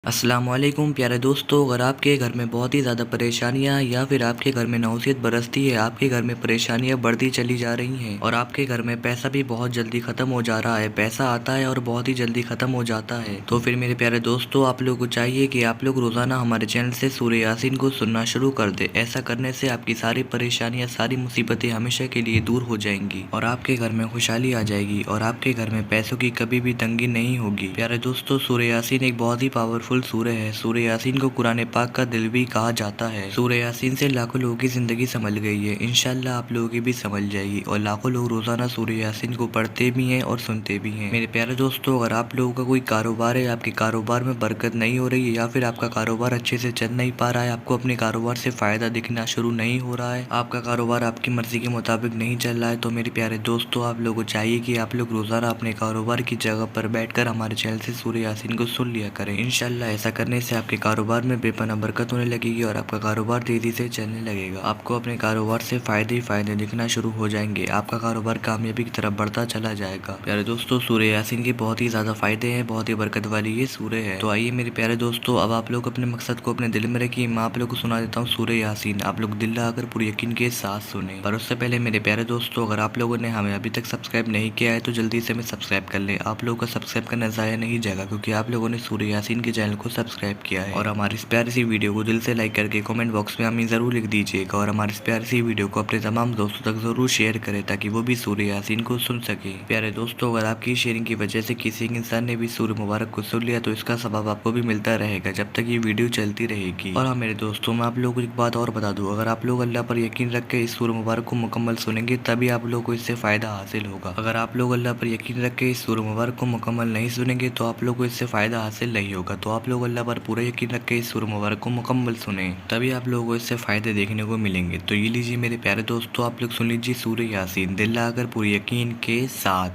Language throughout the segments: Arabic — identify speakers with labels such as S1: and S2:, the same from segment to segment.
S1: अस्सलामुअलैकुम प्यारे दोस्तों, अगर आपके घर में बहुत ही ज़्यादा परेशानियां या फिर आपके घर में नौसियत बरसती है, आपके घर में परेशानियां बढ़ती चली जा रही हैं और आपके घर में पैसा भी बहुत जल्दी ख़त्म हो जा रहा है, पैसा आता है और बहुत ही जल्दी ख़त्म हो जाता है, तो फिर मेरे प्यारे दोस्तों आप लोगों को चाहिए कि आप लोग रोज़ाना हमारे चैनल से सूरह यासीन को सुनना शुरू कर दे। ऐसा करने से आपकी सारी परेशानियाँ, सारी मुसीबतें हमेशा के लिए दूर हो जाएंगी और आपके घर में खुशहाली आ जाएगी और आपके घर में पैसों की कभी भी तंगी नहीं होगी। प्यारे दोस्तों, सूरह यासीन एक बहुत ही पावरफुल सूरह है। सूरह यासीन को कुरान पाक का दिल भी कहा जाता है। सूरह यासीन से लाखों लोगों की जिंदगी संभल गई है। इंशाल्लाह आप लोगों की भी संभल जाएगी और लाखों लोग रोजाना सूरह यासीन को पढ़ते भी हैं और सुनते भी हैं। मेरे प्यारे दोस्तों, अगर आप लोगों का कोई कारोबार है, आपके कारोबार में बरकत नहीं हो रही है या फिर आपका कारोबार अच्छे से चल नहीं पा रहा है, आपको अपने कारोबार से फायदा दिखना शुरू नहीं हो रहा है, आपका कारोबार आपकी मर्जी के मुताबिक नहीं चल रहा है, तो मेरे प्यारे दोस्तों आप लोगों को चाहिए कि आप लोग रोजाना अपने कारोबार की जगह पर बैठकर हमारे चैनल से सूरह यासीन को सुन लिया करें। इंशाल्लाह ऐसा करने से आपके कारोबार में बेपनाह बरकत होने लगेगी और आपका कारोबार तेजी से चलने लगेगा। आपको अपने कारोबार से फायदे ही फायदे दिखना शुरू हो जाएंगे। आपका कारोबार कामयाबी की तरफ बढ़ता चला जाएगा। प्यारे दोस्तों, सूरह यासीन के बहुत ही ज्यादा फायदे हैं, बहुत ही बरकत वाली ये सूरह है। तो आइए मेरे प्यारे दोस्तों, अब आप लोग अपने मकसद को अपने दिल में रखिए। मैं आप लोग को सुना देता हूँ सूरह यासीन। आप लोग दिल लगाकर पूरे यकीन के साथ सुने। पर उससे पहले मेरे प्यारे दोस्तों, अगर आप लोगों ने हमें अभी तक सब्सक्राइब नहीं किया है तो जल्दी से हमें सब्सक्राइब कर ले। आप लोगों का सब्सक्राइब करना ज़ाया नहीं जाएगा, क्योंकि आप लोगों ने सूरह यासीन के चैनल को सब्सक्राइब किया है। और हमारी इस प्यारी सी वीडियो को दिल से लाइक करके कमेंट बॉक्स में हमें ज़रूर लिख दीजिएगा और हमारी इस प्यारी सी वीडियो को अपने तमाम दोस्तों तक ज़रूर शेयर करें ताकि वो भी सूरह यासीन को सुन सके। प्यारे दोस्तों, अगर आपकी शेयरिंग की वजह से किसी इंसान ने भी सूरह मुबारक को सुन लिया तो इसका सबब आपको भी मिलता रहेगा जब तक ये वीडियो चलती रहेगी। और हाँ मेरे दोस्तों, मैं आप लोगों को एक बात और बता दूँ, अगर आप लोग अल्लाह पर यकीन रख के इस सूरह मुबारक को मुकम्मल सुनेंगे तभी आप लोग को इससे फ़ायदा हासिल होगा। अगर आप लोग अल्लाह पर यकीन रख के इस सूरह मुबारक को मुकम्मल नहीं सुनेंगे तो आप लोग को इससे फ़ायदा हासिल नहीं होगा। तो आप लोग अल्लाह पर पूरा यकीन रख के इस सूरह मुबारक को मुकम्मल सुने, तभी आप लोगों को इससे फ़ायदे देखने को मिलेंगे। तो ये लीजिए मेरे प्यारे दोस्तों, आप लोग सुन लीजिए सूरह यासीन दिल लगाकर पूरे यकीन के साथ।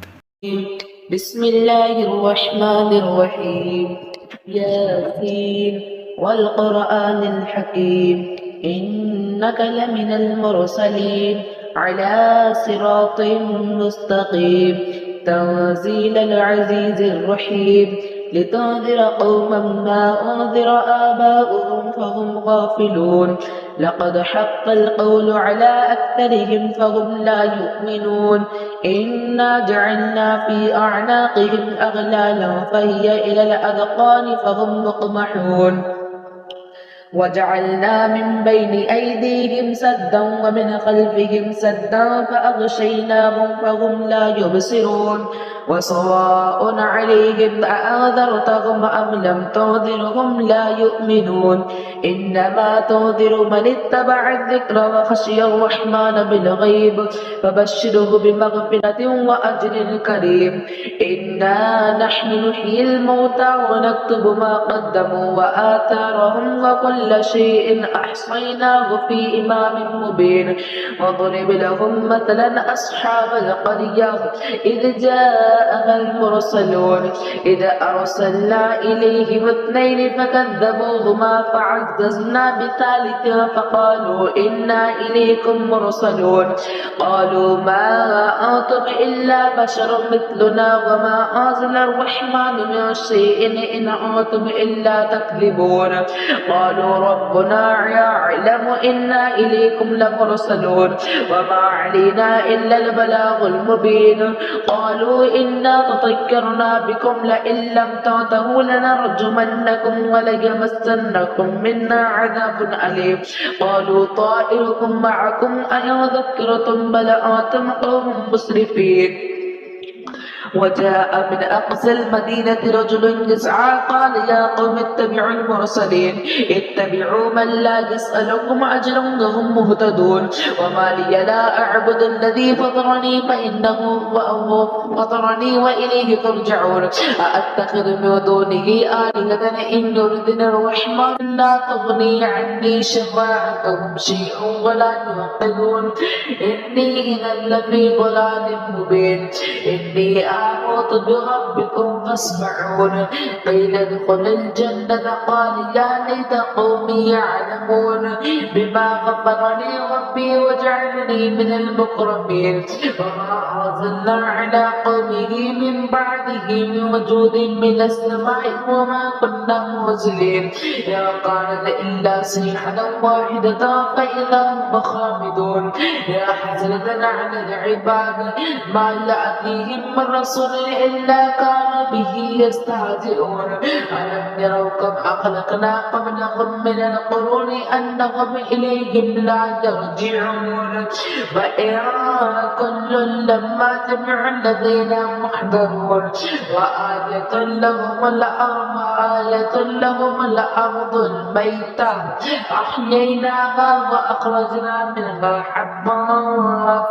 S2: बिस्मिल्लाहिर्रहमानिर्रहीम। यासीन वल क़ुरआनिल हकीम इन्नका लमिनल मुरसलीन अला सिरातिम मुस्तक़ीम तंज़ीलल अज़ीज़िर रहीम लितुन्ज़िर क़ौमन मा उन्ज़िर आबाउहुम फ़हुम गाफ़िलून लक़द हक़्क़ल क़ौलु अला अक्तरिहिम फ़हुम ला युमिनून इन्ना जअलना फ़ी अअनाक़िहिम अग़लालन फ़हिय इलल अज़क़ानि फ़हुम मुक़महून वजअलना मिन बैनि ऐदीहिम सद्दन वमिन ख़ल्फ़िहिम सद्दन फ़अग़शयनाहुम फ़हुम ला युबसिरून वसवाअन अलैहिम अअन्ज़रतहुम अम लम तुन्ज़िरहुम ला युमिनून इन्नमा तुन्ज़िरु मन इत्तबअ अज़्ज़िक्र वख़शिय अर्रहमान बिलग़ैब फ़बश्शिरहु बिमग़फ़िरतिन वअज्रिन करीम इन्ना नहनु नुह्यिल मौता वनक्तुबु मा क़द्दमू वआथारहुम वकुल्ल शैइन अहसैनाहु फ़ी इमामिन मुबीन वضرب لهم مثلا أصحاب القرية إذ جاءها المرسلون إذ أرسلنا إليهم اثنين فكذبوهما فعززنا بثالث فقالوا إنا إليكم مرسلون قالوا ما أنتم إلا بشر مثلنا وما أنزل الرحمن من شيء إن أنتم إلا تكذبون قالوا ربنا يعلم إنا إليكم لمرسلون وما علينا إلا البلاغ المبين قالوا إنا تطيرنا بكم لئن لم تنتهوا لنرجمنكم وليمسنكم منا عذاب أليم قالوا طائركم معكم أئن ذكرتم بل أنتم قوم مسرفين وجاء من أقصى المدينة رجل يسعى قال يا قوم اتبعوا المرسلين اتبعوا من لا يسألكم أجرا وهم مهتدون وما لي لا أعبد الذي فطرني فإنه فطرني وإليه ترجعون أأتخذ من دونه آلهة إن يردني الرحمن لا تغني عني شفاعتهم شيئا ولا ينقذون إني إذا لفي ضلال مبين إني آمنت بربكم فاسمعون قيل ادخل الجنة قال يا ليت قومي يعلمون بما غفر لي ربي وجعلني من المكرمين وما أرسلنا على قوم به من بعده من وجود من السماء وما كنا منزلين يا كانت إلا صيحة واحدة فإذا هم خامدون يا حسرة على العباد ما يأتيهم من رسول إلا كانوا به يستهزئون ألم يروا كم أخلقنا قبلهم من القرون أنهم إليهم لا يرجعون وإن كل لما جميع الذين محضرون وآية لهم الأرض الميتة أحييناها وأخرجنا منها حبا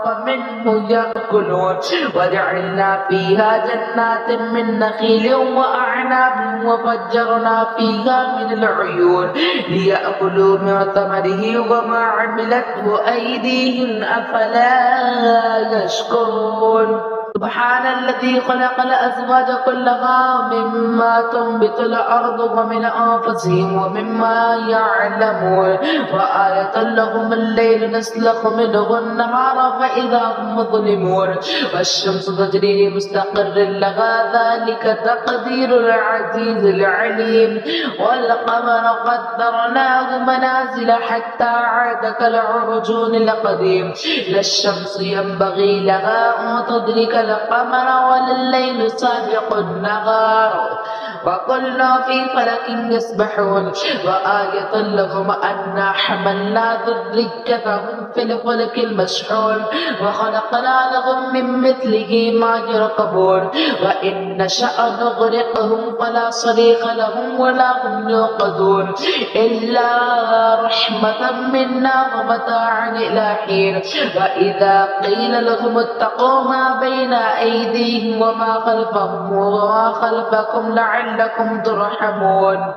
S2: فمنه يأكلون وجعلنا فيها جنات من نخيل وأعناب وفجرنا فيها من العيون ليأكلوا من ثمره وما عملته أيديهم أفلا يشكرون سبحان الذي خلق الأزواج كلها مما تنبت الأرض ومن أنفسهم ومما يعلمون وآية لهم الليل نسلخ منه النهار فإذا هم مظلمون والشمس تجري لمستقر لها ذلك تقدير العزيز العليم والقمر قدرناه منازل حتى عاد كالعرجون القديم لا الشمس ينبغي لها أن تدرك القمر ولا الليل سابق النهار وكلنا في فلك يسبحون وآية لهم أنا حملنا ذريتهم في الفلك المشحون وخلقنا لهم من مثله ما يركبون وإن نشأ نغرقهم فلا صريخ لهم ولا هم يوقظون إلا رحمة منا ومتاعا إلى حين وإذا قيل لهم اتقوا ما بين أيديهم وما خلفكم لعلكم ترحمون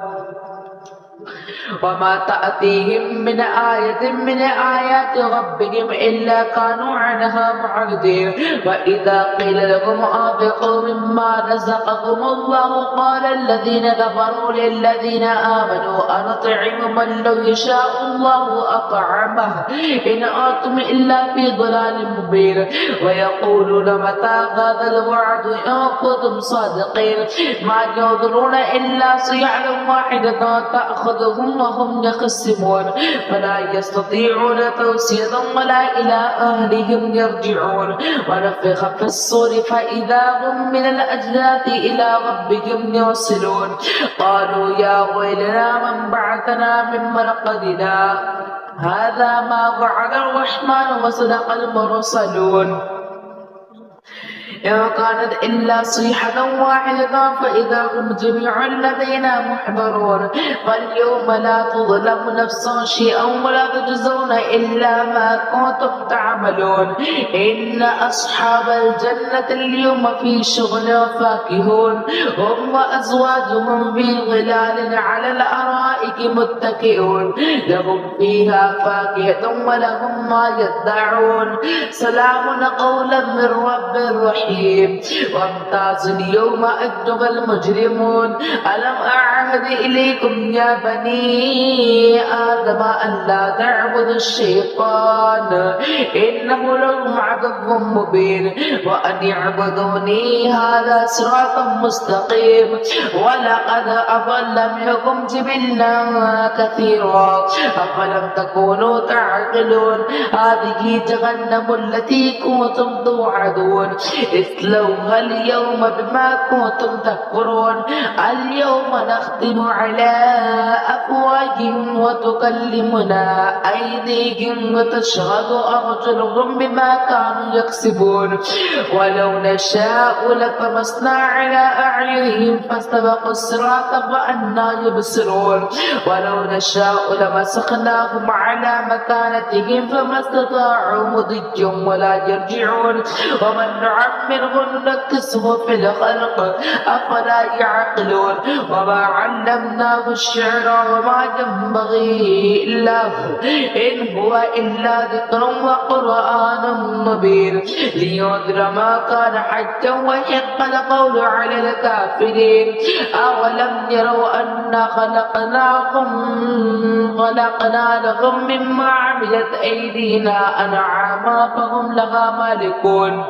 S2: وما تأتيهم من آية من آيات ربهم إلا كانوا عنها معرضين وإذا قيل لهم أنفقوا مما رزقكم الله قال الذين كفروا للذين آمنوا أنطعم من لو يشاء الله أطعمه إن أنتم إلا في ضلال مبين ويقولون متى هذا الوعد إن كنتم صادقين ما ينظرون إلا صيحة واحدة تأخذهم وهم يخصمون فلا يستطيعون توصية ولا إلى أهلهم يرجعون ونفخ في الصور فإذا هم من الأجداث إلى ربهم يوصلون قالوا يا ويلنا من بعثنا من مرقدنا هذا ما وعد الرحمن وصدق المرسلون إن كانت إلا صيحة واحدة فإذا هم جميع لدينا محضرون فاليوم لا تظلم نفس شيئا ولا تجزون إلا ما كنتم تعملون إن أصحاب الجنة اليوم في شغل فاكهون هم وأزواجهم في ظلال على الأرائك متكئون لهم فيها فاكهة ولهم ما يدعون سلام قولا من رب رحيم وامتاز اليوم أيها المجرمون ألم أعهد إليكم يا بني آدم أن لا تعبدوا الشيطان إنه لكم عدو مبين وأن اعبدوني هذا صراط مستقيم ولقد أضل منكم جبلا كثيرا أفلم تكونوا تعقلون هذه جهنم التي كنتم توعدون اصلوها اليوم بما كنتم تكفرون اليوم نختم على أفواههم وتكلمنا أيديهم وتشهد أرجلهم بما كانوا يكسبون ولو نشاء لطمسنا على أعينهم فاستبقوا الصراط فأنى يبصرون ولو نشاء لمسخناهم على مكانتهم فما استطاعوا مضيا ولا يرجعون ومن نعمره نكسه في الخلق أفلا يعقلون وما علمناه الشعر وما ينبغي له إن هو إلا ذكر وقرآن مبين لينذر ما كان حجا ويحق القول على الكافرين أولم يروا أنا خلقنا لهم مما عملت أيدينا أنعاما فهم لها مالكون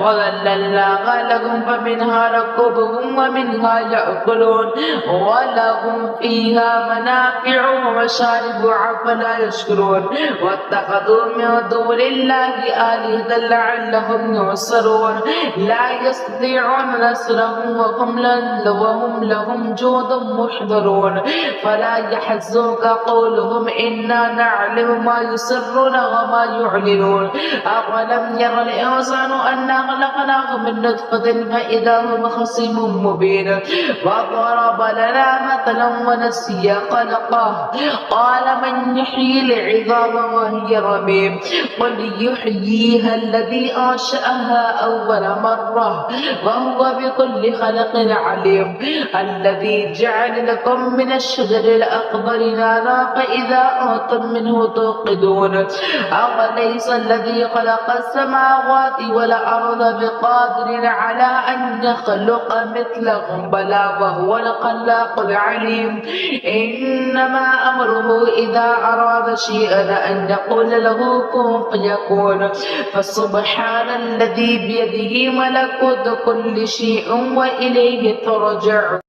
S2: وذللناها لهم فمنها ركوبهم ومنها يأكلون ولهم فيها منافع ومشارب أفلا يشكرون واتخذوا من دون الله آلهة لعلهم ينصرون لا يستطيعون نصرهم وهم لهم جند محضرون فلا يحزنك قولهم إنا نعلم ما يسرون وما يعلنون أولم ير الإنسان أنا خلقناه من نطفة فإذا هو خصيم مبين وضرب لنا مثلا ونسي خلقه قال من يحيي العظام وهي رميم قل يحييها الذي أنشأها أول مرة وهو بكل خلق عليم الذي جعل لكم من الشجر الأخضر نارا فإذا أنتم منه توقدون أوليس الذي خلق السماوات والأرض بقادر على أن يخلق مثلهم بلى وهو الخلاق العليم إنما أمره إذا أراد شيئا أن يقول له كن فيكون فسبحان الذي بيده ملكوت كل شيء وإليه ترجع